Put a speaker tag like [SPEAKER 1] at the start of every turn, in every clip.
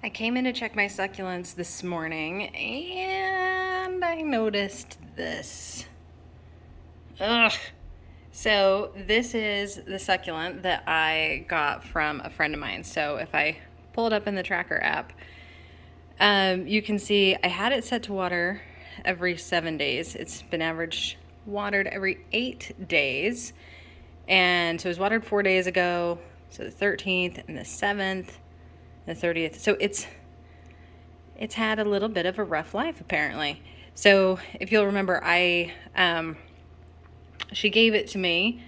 [SPEAKER 1] I came in to check my succulents this morning and I noticed this. Ugh. So this is the succulent that I got from a friend of mine. So if I pull it up in the tracker app, you can see I had it set to water every 7 days. It's been average watered every 8 days. And so it was watered 4 days ago. So the 13th and the 7th, the 30th. So it's had a little bit of a rough life apparently. So if you'll remember, she gave it to me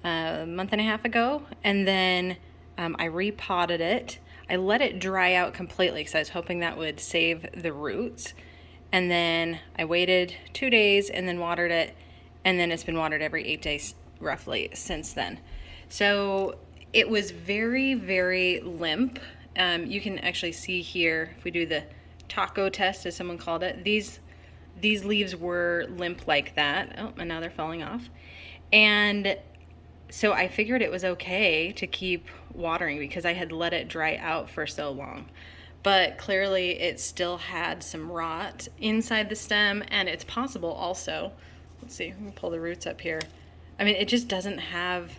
[SPEAKER 1] a month and a half ago, and then I repotted it. I let it dry out completely because I was hoping that would save the roots. And then I waited 2 days and then watered it, and then it's been watered every 8 days roughly since then. So it was very, very limp. You can actually see here, if we do the taco test, as someone called it, these leaves were limp like that. Oh, and now they're falling off. And so I figured it was okay to keep watering because I had let it dry out for so long. But clearly it still had some rot inside the stem, and it's possible also, let's see, let me pull the roots up here. I mean, it just doesn't have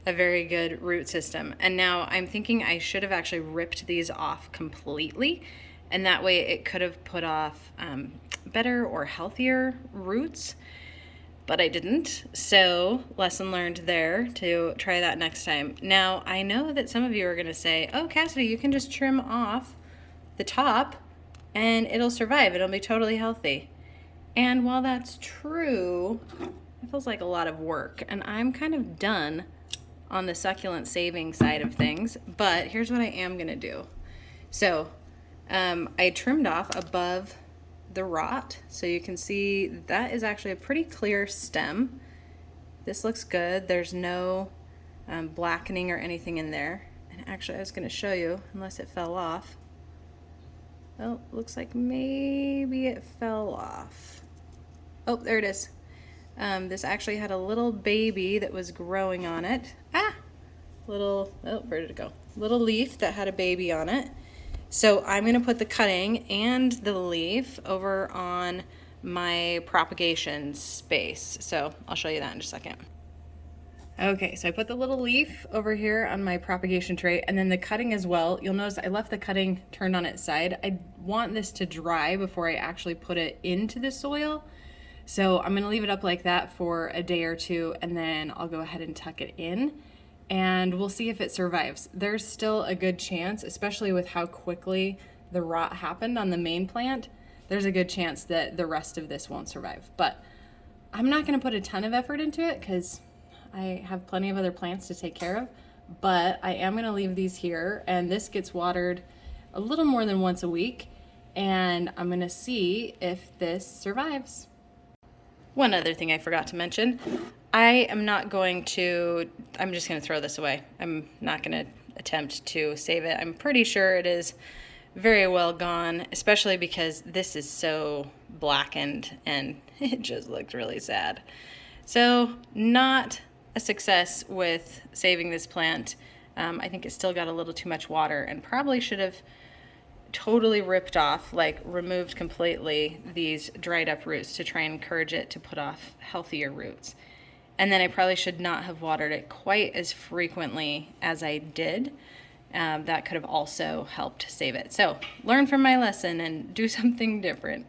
[SPEAKER 1] a very good root system. And now I'm thinking I should have actually ripped these off completely, and that way it could have put off better or healthier roots, but I didn't. So lesson learned there, to try that next time. Now I know that some of you are gonna say, oh Cassidy, you can just trim off the top and it'll survive, it'll be totally healthy. And while that's true, it feels like a lot of work, and I'm kind of done on the succulent saving side of things. But here's what I am gonna do. So I trimmed off above the rot, so you can see that is actually a pretty clear stem. This looks good. There's no blackening or anything in there. And actually I was gonna show you, unless it fell off. Oh, looks like maybe it fell off. Oh, there it is. This actually had a little baby that was growing on it. Oh, where did it go? Little leaf that had a baby on it. So I'm gonna put the cutting and the leaf over on my propagation space. So I'll show you that in just a second. Okay, so I put the little leaf over here on my propagation tray, and then the cutting as well. You'll notice I left the cutting turned on its side. I want this to dry before I actually put it into the soil. So I'm gonna leave it up like that for a day or two, and then I'll go ahead and tuck it in, and we'll see if it survives. There's still a good chance, especially with how quickly the rot happened on the main plant, there's a good chance that the rest of this won't survive. But I'm not gonna put a ton of effort into it because I have plenty of other plants to take care of, but I am gonna leave these here, and this gets watered a little more than once a week, and I'm gonna see if this survives. One other thing I forgot to mention, I'm just gonna throw this away. I'm not gonna attempt to save it. I'm pretty sure it is very well gone, especially because this is so blackened and it just looked really sad. So not a success with saving this plant. I think it still got a little too much water and probably should have totally ripped off, like removed completely, these dried up roots to try and encourage it to put off healthier roots. And then I probably should not have watered it quite as frequently as I did. That could have also helped save it. So learn from my lesson and do something different.